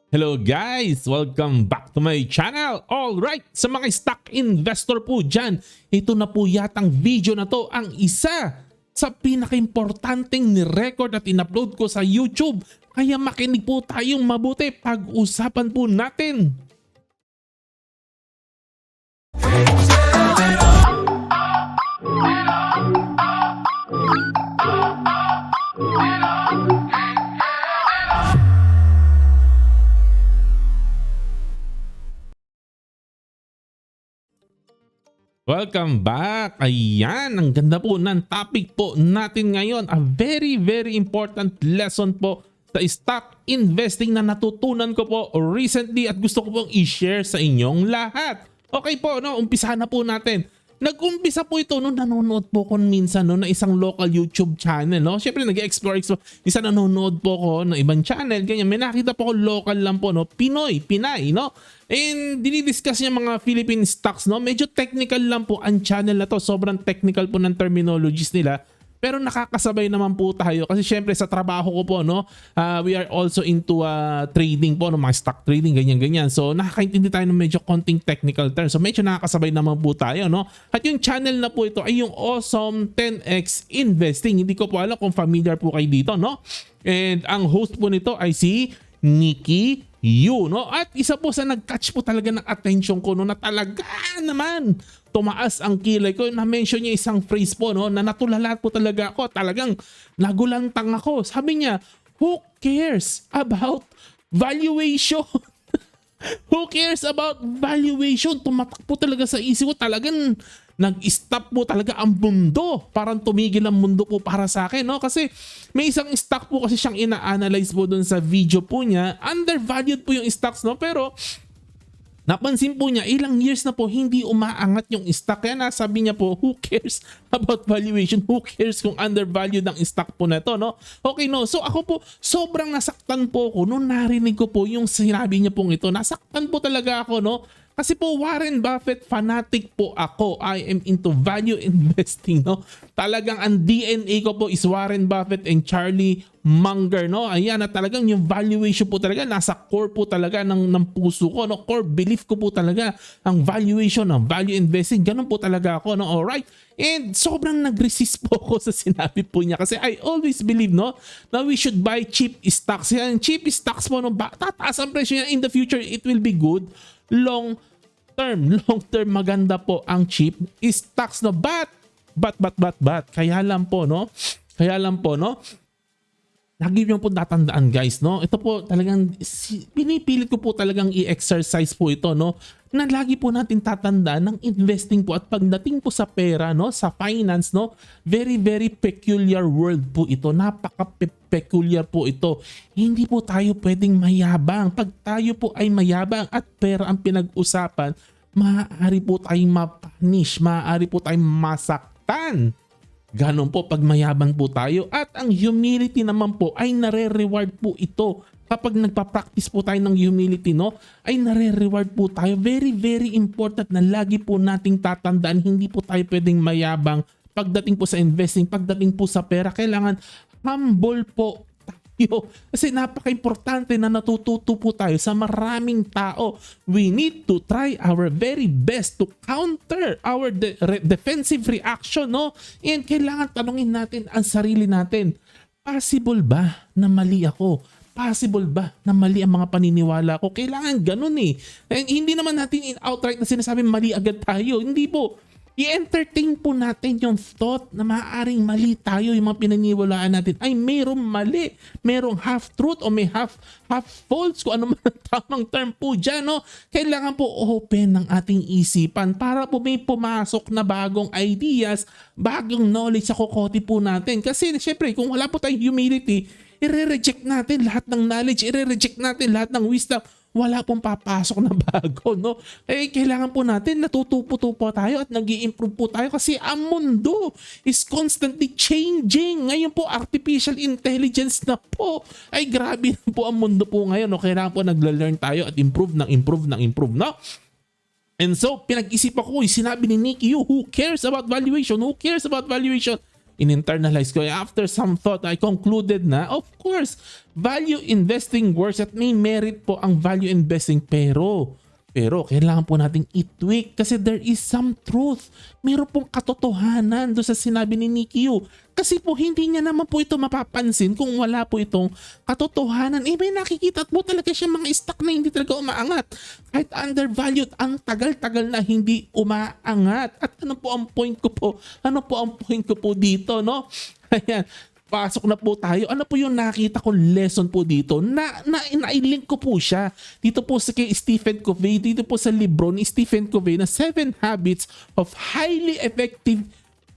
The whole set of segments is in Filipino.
Hello guys! Welcome back to my channel! Alright, sa mga stock investor po dyan, ito na po yatang video na to ang isa sa pinaka-importanteng ni-record at in-upload ko sa YouTube. Kaya makinig po tayong mabuti, pag-usapan po natin. Welcome back! Ayan, ang ganda po ng topic po natin ngayon. A very important lesson po sa stock investing na natutunan ko po recently at gusto ko pong i-share sa inyong lahat. Okay po, no? Umpisahan na po natin. Nag-umpisa po ito nung nanonood po ko minsan no, na isang local YouTube channel. No? Siyempre nag-explore. Isa nanonood po ko ng ibang channel. Ganyan, may nakita po ko local lang po. No? Pinay. No? And dinidiscuss niya mga Philippine stocks. No? Medyo technical lang po ang channel na to. Sobrang technical po ng terminologies nila. Pero nakakasabay naman po tayo kasi syempre sa trabaho ko po no, we are also into trading po, no, mga stock trading ganyan. So nakakaintindi tayo ng medyo konting technical terms. So medyo nakakasabay naman po tayo no. At yung channel na po ito ay yung Awesome 10X Investing. Hindi ko po alam kung familiar po kayo dito no. And ang host po nito ay si Nikki Yu no. At isa po sa nag-catch po talaga ng attention ko no na talaga naman tumaas ang kilay ko. Na-mention niya isang phrase po no, na natulalat po talaga ako. Talagang nagulantang ako. Sabi niya, who cares about valuation? Who cares about valuation? Tumatak po talaga sa isip ko. Talagang nag-stop po talaga ang mundo. Parang tumigil ang mundo po para sa akin. No? Kasi may isang stock po kasi siyang ina-analyze po dun sa video po niya. Undervalued po yung stocks. No? Pero napansin po niya, ilang years na po hindi umaangat yung stock. Kaya nasabi niya po, who cares about valuation? Who cares kung undervalued ang stock po na to, no? Okay, no. So ako po, sobrang nasaktan po ako nung narinig ko po yung sinabi niya pong ito. Nasaktan po talaga ako, no? Kasi po Warren Buffett fanatic po ako. I am into value investing, no? Talagang ang DNA ko po is Warren Buffett and Charlie Munger, no? Ayan na talagang yung valuation po talaga nasa core po talaga ng puso ko, no? Core belief ko po talaga ang valuation ng value investing. Ganun po talaga ako, no? Alright. And sobrang nag-resist po ako sa sinabi po niya kasi I always believe, no, na we should buy cheap stocks. Yan, cheap stocks po, no? Tataas ang presyo niya. In the future, it will be good. Long term maganda po ang cheap stocks, no? But kaya lang po no, lagi niyo po tatandaan guys no, ito po talagang pinipilit ko po talagang i-exercise po ito no, na lagi po natin tatandaan ng investing po at pagdating po sa pera no, sa finance no, very peculiar world po ito, napaka-peculiar po ito. Hindi po tayo pwedeng mayabang. Pag tayo po ay mayabang at pera ang pinag-usapan, maaari po tayong mapanish, maaari po tayong masaktan. Ganon po pag mayabang po tayo. At ang humility naman po ay nare-reward po ito. Kapag nagpa-practice po tayo ng humility, no, ay nare-reward po tayo. Very important na lagi po nating tatandaan. Hindi po tayo pwedeng mayabang pagdating po sa investing, pagdating po sa pera. Kailangan humble po tayo. Kasi napaka-importante na natututo po tayo sa maraming tao. We need to try our very best to counter our defensive reaction, no? And kailangan tanungin natin ang sarili natin. Possible ba na mali ako? Possible ba na mali ang mga paniniwala ko? Kailangan ganun eh. And hindi naman natin in outright na sinasabi mali agad tayo. Hindi po. I-entertain po natin yung thought na maaaring mali tayo, yung mga pinaniwalaan natin ay mayroong mali, mayroong half truth o may half false, kung ano man ang tamang term po dyan, no? Kailangan po open ng ating isipan para po may pumasok na bagong ideas, bagong knowledge sa kokote po natin. Kasi syempre kung wala po tayong humility, i-reject natin lahat ng knowledge, i-reject natin lahat ng wisdom. Wala pong papasok na bago, no? Eh, kailangan po natin natutupo po tayo at nag-i-improve po tayo kasi ang mundo is constantly changing. Ngayon po, artificial intelligence na po. Ay, grabe na po ang mundo po ngayon, no? Kailangan po nagla-learn tayo at improve, no? And so, pinag-isipan ko, sinabi ni Nikki Yu, who cares about valuation? Who cares about valuation? in-internalize ko. After some thought, I concluded na, of course, value investing works at may merit po ang value investing, pero kailangan po nating i-tweak kasi there is some truth. Meron pong katotohanan doon sa sinabi ni Nicky Yu. Kasi po hindi niya naman po ito mapapansin kung wala po itong katotohanan. May nakikita po talaga siya mga stock na hindi talaga umaangat. Kahit undervalued, ang tagal-tagal na hindi umaangat. At ano po ang point ko po? Ano po ang point ko po dito, no? Ayan. Pasok na po tayo. Ano po yung nakita ko lesson po dito? Na-link ko po siya. Dito po sa kay Stephen Covey, dito po sa libro ni Stephen Covey na 7 Habits of Highly Effective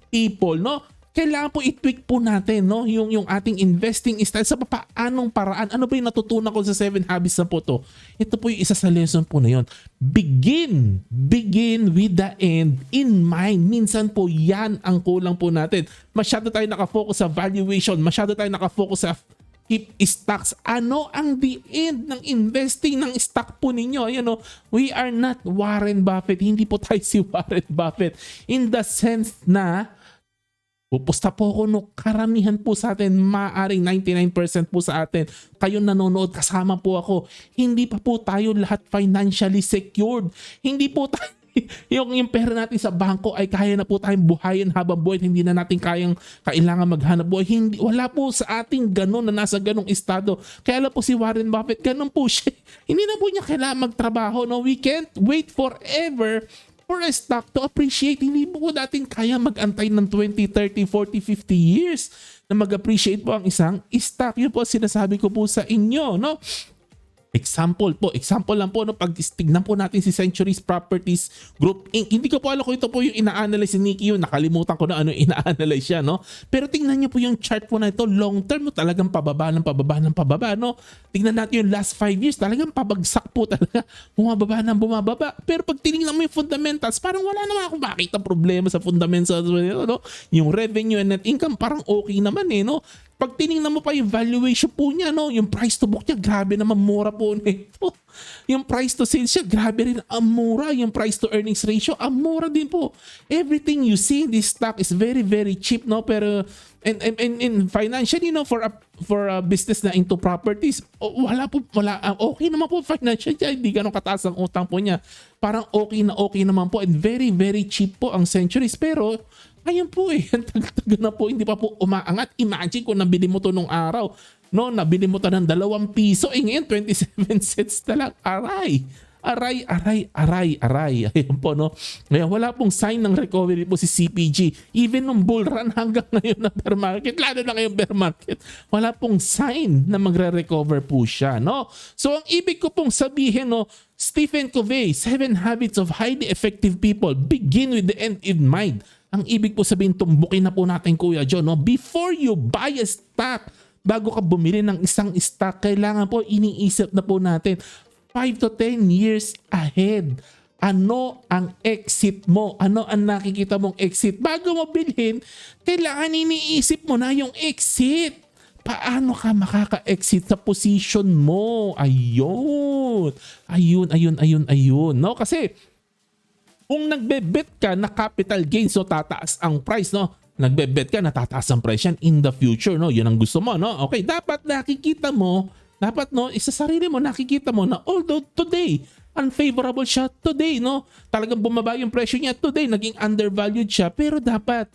People, no? Kailangan po i-tweak po natin, no, yung ating investing style sa paanong paraan. Ano ba yung natutunan ko sa 7 habits na po to? Ito po yung isa sa lesson po na yun. Begin with the end in mind. Minsan po yan ang kulang po natin. Masyado tayo nakafocus sa valuation, masyado tayo nakafocus sa keep stocks. Ano ang the end ng investing ng stock po ninyo? Ayan, no? We are not Warren Buffett. Hindi po tayo si Warren Buffett in the sense na pupusta po ako, no, karamihan po sa atin, maaring 99% po sa atin, kayo nanonood, kasama po ako. Hindi pa po tayo lahat financially secured. Hindi po tayo, yung pera natin sa bangko ay kaya na po tayong buhayin habang buhay. Hindi na natin kailangan maghanap buhay. Hindi, wala po sa ating ganun na nasa ganung estado. Kaya lang po si Warren Buffett, ganun po siya. Hindi na po niya kailangan magtrabaho. No? We can't wait forever for a stock to appreciate. Hindi po natin kaya mag-antay ng 20, 30, 40, 50 years na mag-appreciate po ang isang stock. Yun po sinasabi ko po sa inyo, no? Example lang po, no, pag tignan po natin si Centuries Properties Group Inc. Hindi ko po alam kung ito po yung ina-analyze ni Nicky Yu. Nakalimutan ko na ano ina-analyze siya, no? Pero tingnan niyo po yung chart po na ito, long term, no, talagang pababa, no? Tingnan natin yung last 5 years, talagang pabagsak po talaga. Bumababa. Pero pag tinignan mo yung fundamentals, parang wala naman ako makita problema sa fundamentals, no? Yung revenue and net income, parang okay naman no? Pag tinignan mo pa yung valuation po niya, no, yung price to book niya, grabe naman, mura po nito. Yung price to sales niya, grabe rin, ang mura. Yung price to earnings ratio, ang mura din po. Everything you see in this stock is very, very cheap, no? Pero and financially, no, for a business na into properties, okay naman po financial niya, hindi ganun kataas ang utang po niya. Parang okay naman po and very, very cheap po ang Centuries. Pero ayun po ang tagal na po, hindi pa po umaangat. Imagine kung nabili mo to nung araw, no, nabili mo to ng 2 piso, ngayon 27 cents na lang. Aray. Ayun po, no. Ngayon, wala pong sign ng recovery po si CPG. Even nung bull run hanggang ngayon na bear market, lalo na ngayon bear market, wala pong sign na magre-recover po siya, no. So, ang ibig ko pong sabihin, no, Stephen Covey, 7 Habits of Highly Effective People, begin with the end in mind. Ang ibig po sabihin, tumbukin na po natin, Kuya John, no? Before you buy a stock, bago ka bumili ng isang stock, kailangan po iniisip na po natin 5 to 10 years ahead. Ano ang exit mo? Ano ang nakikita mong exit? Bago mo bilhin, kailangan iniisip mo na yung exit. Paano ka makaka-exit sa position mo? Ayun. No? Kasi kung nagbe-bet ka na capital gains, so tataas ang price, no? Nagbe-bet ka na tataas ang price yan in the future, no? Yun ang gusto mo, no? Okay, dapat nakikita mo, no, isa sarili mo, nakikita mo na although today, unfavorable siya today, no? Talagang bumaba yung presyo niya today, naging undervalued siya, pero dapat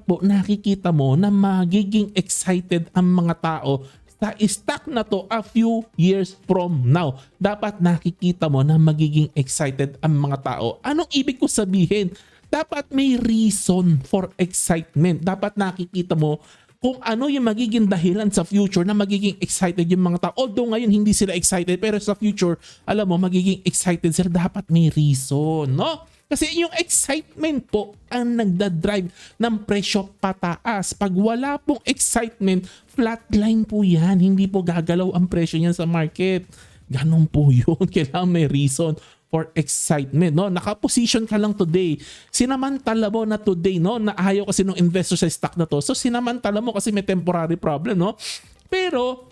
po nakikita mo na magiging excited ang mga tao sa stock na to a few years from now. Dapat nakikita mo na magiging excited ang mga tao. Anong ibig ko sabihin? Dapat may reason for excitement. Dapat nakikita mo kung ano yung magiging dahilan sa future na magiging excited yung mga tao. Although ngayon hindi sila excited, pero sa future, alam mo, magiging excited sila. Dapat may reason, no? Kasi yung excitement po ang nagdadrive ng presyo pataas. Pag wala pong excitement, flatline po yan. Hindi po gagalaw ang presyo niyan sa market. Ganon po yun. Kailangan may reason for excitement, no? Naka-position ka lang today. Sinamantala mo na today, no? Na ayaw kasi ng investor sa stock na to. So sinamantala mo kasi may temporary problem, no? Pero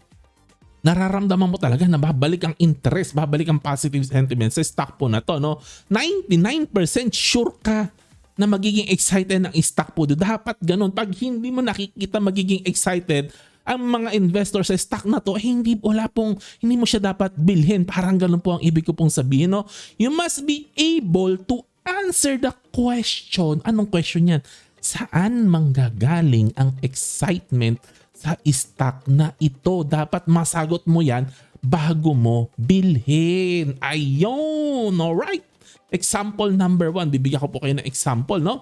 nararamdaman mo talaga na babalik ang interest, babalik ang positive sentiment sa stock po na to, no? 99% sure ka na magiging excited ng stock po. Dapat ganun. Pag hindi mo nakikita magiging excited ang mga investor sa stock na to, hindi mo siya dapat bilhin. Parang ganun po ang ibig ko pong sabihin. No? You must be able to answer the question. Anong question yan? Saan manggagaling ang excitement sa stock na ito? Dapat masagot mo yan bago mo bilhin. Ayun! Alright! Example number 1. Bibigyan ko po kayo ng example, no?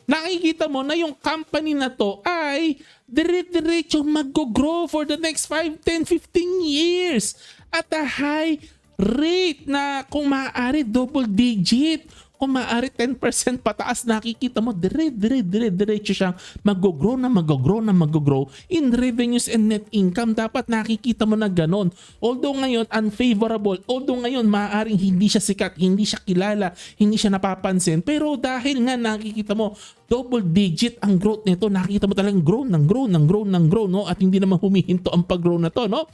Nakikita mo na yung company na to ay dire-diretso mag-grow for the next 5, 10, 15 years at a high rate na kung maaari double digit. Kung maaari 10% pataas, nakikita mo diretso siyang mag-grow in revenues and net income. Dapat nakikita mo na ganon. Although ngayon unfavorable, although ngayon maaaring hindi siya sikat, hindi siya kilala, hindi siya napapansin, pero dahil nga nakikita mo double digit ang growth nito, nakikita mo talagang grow, no? At hindi naman humihinto ang pag-grow na to, no?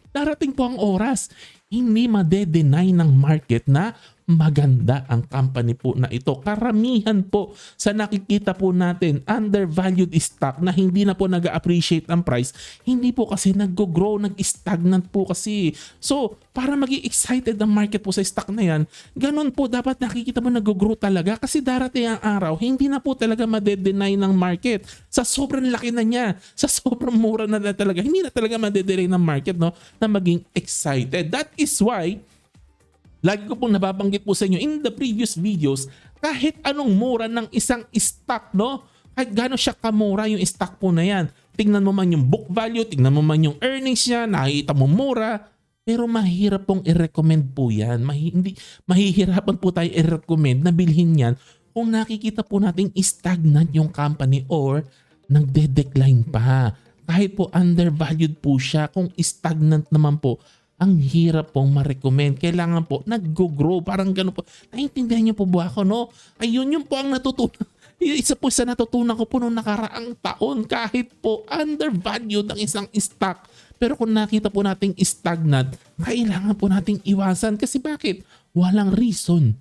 Darating po ang oras, hindi made-deny ng market na maganda ang company po na ito. Karamihan po sa nakikita po natin undervalued stock na hindi na po nag-appreciate ang price, hindi po kasi nag-grow, nag-stagnant po kasi. So, para maging excited ang market po sa stock na yan, ganun po dapat nakikita mo nag-grow talaga kasi darating ang araw, hindi na po talaga made-deny ng market. Sa sobrang laki na niya, sa sobrang mura na talaga, hindi na talaga made-deny ng market, no, na maging excited. That is why lagi ko pong nababanggit po sa inyo in the previous videos, kahit anong mura ng isang stock, no? Kahit gano'n siya kamura yung stock po na yan. Tingnan mo man yung book value, tingnan mo man yung earnings niya, nakikita mo mura, pero mahirap pong i-recommend po yan. Mahihirapan po tayo i-recommend na bilhin yan kung nakikita po nating stagnant yung company or nagde-decline pa. Kahit po undervalued po siya, kung stagnant naman po, ang hirap pong ma-recommend. Kailangan po nag-grow. Parang gano'n po. Naintindihan niyo po ba ako, no? Ayun yung po ang natutunan. Isa po sa natutunan ko po noong nakaraang taon. Kahit po undervalued ang isang stock. Pero kung nakita po nating stagnant, kailangan po nating iwasan. Kasi bakit? Walang reason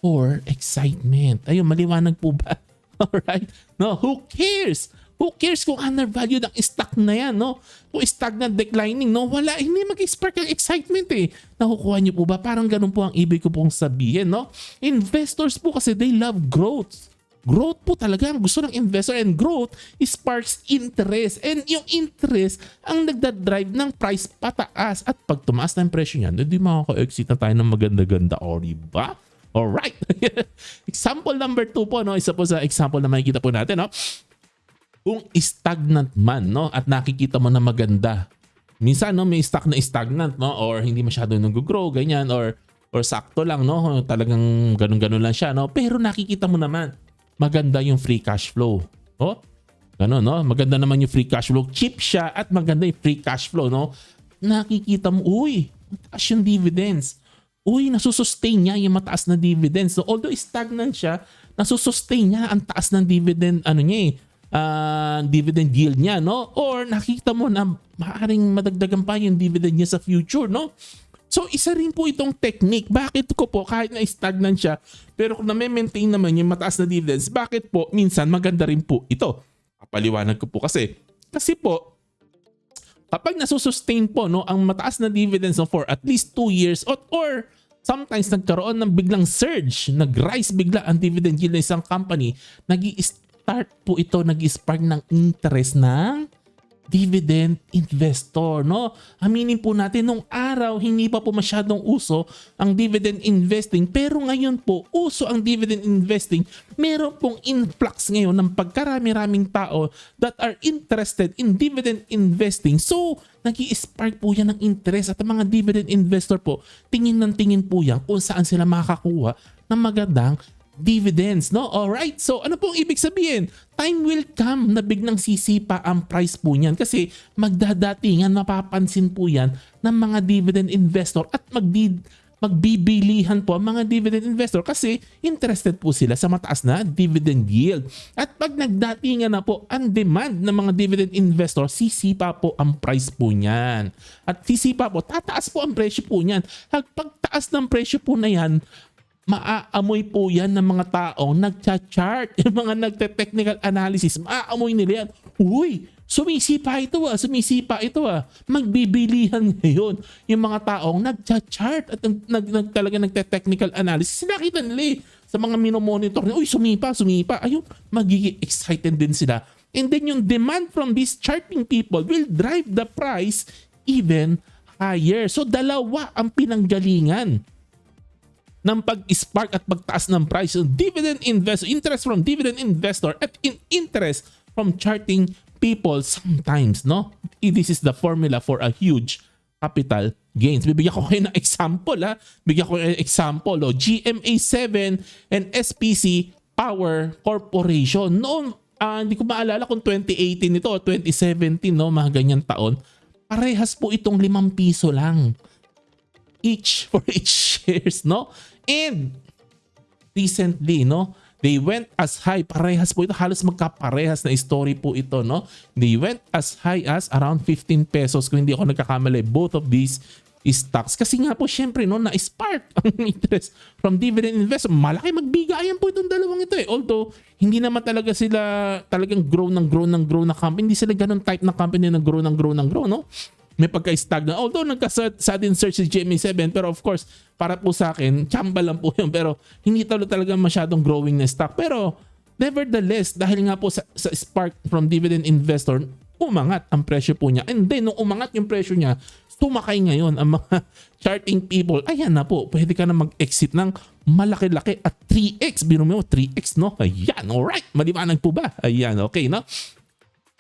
for excitement. Ayun, maliwanag po ba? Alright? No, who cares? Who cares kung undervalued ang stock na yan, no? Kung stagnant, declining, no? Wala, hindi mag-spark ang excitement eh. Nakukuha niyo po ba? Parang ganun po ang ibig ko pong sabihin, no? Investors po kasi they love growth. Growth po talaga ang gusto ng investor, and growth sparks interest. And yung interest ang nagdadrive ng price pataas. At pag tumaas na yung presyo niyan, hindi makaka-exit na tayo ng maganda-ganda, o diba? Alright. Example number 2 po, no? Isa po sa example na makikita po natin, no? Kung stagnant man, no, at nakikita mo na maganda. Minsan, no, may stock na stagnant, no, or hindi masyado nag-grow, ganyan, or sakto lang, no, talagang ganun-ganun lang siya, no. Pero nakikita mo naman maganda yung free cash flow. Oh, ganun, no? Maganda naman yung free cash flow. Cheap siya at maganda yung free cash flow, no? Nakikita mo, uy, mataas yung dividends. Uy, nasusustain niya yung mataas na dividends. So, although stagnant siya, nasusustain niya ang taas ng dividend, dividend yield niya, no? Or nakita mo na maaaring madagdagan pa yung dividend niya sa future, no? So, isa rin po itong technique. Bakit ko po, kahit na stagnant siya, pero kung na-maintain naman yung mataas na dividends, bakit po minsan maganda rin po ito? Kapaliwanag ko po kasi po, kapag nasusustain po, no, ang mataas na dividends for at least 2 years or sometimes nagkaroon ng biglang surge, nag-rise bigla ang dividend yield ng isang company, nag-i-start po ito, nag-i-spark ng interest ng dividend investor, no? Aminin po natin, nung araw hindi pa po masyadong uso ang dividend investing, pero ngayon po uso ang dividend investing. Meron pong influx ngayon ng pagkarami-raming tao that are interested in dividend investing. So, nag-i-spark po yan ng interest, at ang mga dividend investor po, tingin ng tingin po yan kung saan sila makakakuha ng magandang dividends, no? Alright, so ano pong ibig sabihin? Time will come na biglang sisipa ang price po niyan kasi magdadatingan, mapapansin po yan ng mga dividend investor at magbibilihan po ang mga dividend investor kasi interested po sila sa mataas na dividend yield. At pag nagdatingan na po ang demand ng mga dividend investor, sisipa po ang price po niyan. At sisipa po, tataas po ang presyo po niyan. At pagtaas ng presyo po na yan, maaamoy po yan ng mga taong nagcha-chart, yung mga nagte-technical analysis, maaamoy nila yan. Uy, sumisipa ito sumisipa ito Magbibilihan ngayon yung mga taong nagcha-chart at talaga nagte-technical analysis. Nakita nila sa mga minomonitor nila, uy, sumipa. Ayun, magiging excited din sila. And then yung demand from these charting people will drive the price even higher. So dalawa ang pinanggalingan ng pag-spark at pagtaas ng price. So dividend investor, interest from dividend investor at interest from charting people sometimes, no? This is the formula for a huge capital gains. Bibigyan ko kayo ng example Bigyan ko kayo ng example GMA7 and SPC Power Corporation. Noong hindi ko maalala kung 2018 ito o 2017, no, mga ganyan taon. Parehas po itong 5 piso lang each for each shares, no? And recently, no, they went as high, parehas po ito, halos magkaparehas na story po ito, no? They went as high as around 15 pesos kung hindi ako nagkakamali, both of these stocks. Kasi nga po syempre, no, na-spark ang interest from dividend investor. Malaki magbigayan po itong dalawang ito Although hindi naman talaga sila talagang grow na company. Hindi sila ganun type na company na grow, no? May pagka-stagnant. Although nagka-sudden surge si GMA7, pero of course, para po sa akin, tsamba lang po yun. Pero hindi talaga masyadong growing na stock. Pero nevertheless, dahil nga po sa spark from dividend investor, umangat ang presyo po niya. And then, nung umangat yung presyo niya, tumakay ngayon ang mga charting people. Ayan na po, pwede ka na mag-exit ng malaki-laki at 3x. Biro mo, 3x, no? Ayan, alright. Maliwanag po ba? Ayan, okay, no?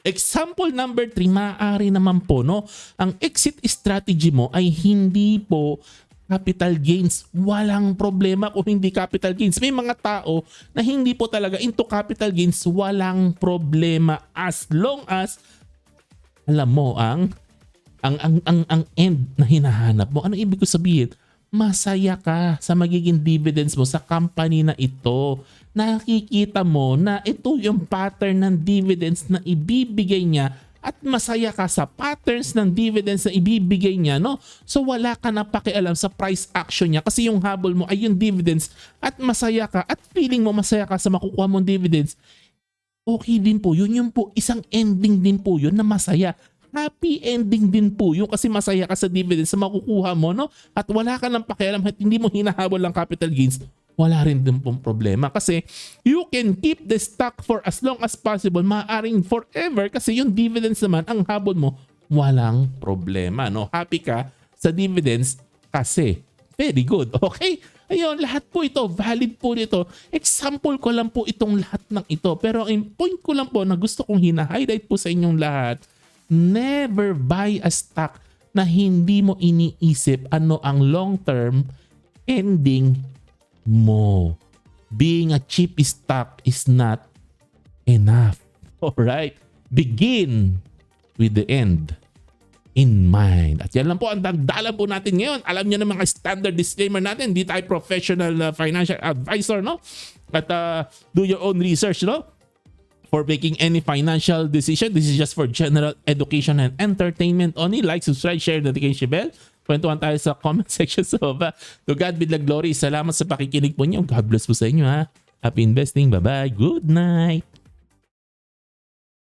Example number 3, maaari naman po, no? Ang exit strategy mo ay hindi po capital gains. Walang problema kung hindi capital gains. May mga tao na hindi po talaga into capital gains. Walang problema as long as alam mo ang end na hinahanap mo. Ano ibig ko sabihin? Masaya ka sa magiging dividends mo sa company na ito. Nakikita mo na ito yung pattern ng dividends na ibibigay niya at masaya ka sa patterns ng dividends na ibibigay niya, no? So wala ka na pakialam sa price action niya kasi yung habol mo ay yung dividends at masaya ka at feeling mo masaya ka sa makukuha mong dividends. Okay din po yun. Yun po, isang ending din po yun na masaya. Happy ending din po yun kasi masaya ka sa dividends na makukuha mo, no? At wala ka ng pakialam at hindi mo hinahabol ang capital gains. Wala rin din pong problema kasi you can keep the stock for as long as possible. Maaaring forever kasi yung dividends naman, ang habol mo, walang problema, no? Happy ka sa dividends kasi very good, okay? Ayun, lahat po ito, valid po nito. Example ko lang po itong lahat ng ito. Pero ang point ko lang po na gusto kong hina-highlight po sa inyong lahat, never buy a stock na hindi mo iniisip ano ang long-term ending mo. Being a cheap stock is not enough. Alright? Begin with the end in mind. At yan lang po ang dandalan po natin ngayon. Alam niyo na mga standard disclaimer natin. Hindi tayo professional financial advisor, no? At do your own research, no? For making any financial decision. This is just for general education and entertainment only. Like, subscribe, share, notification bell. Kwentuhan tayo sa comment section. So, to God be the glory. Salamat sa pakikinig po niyo. God bless po sa inyo, ha. Happy investing. Bye-bye. Good night.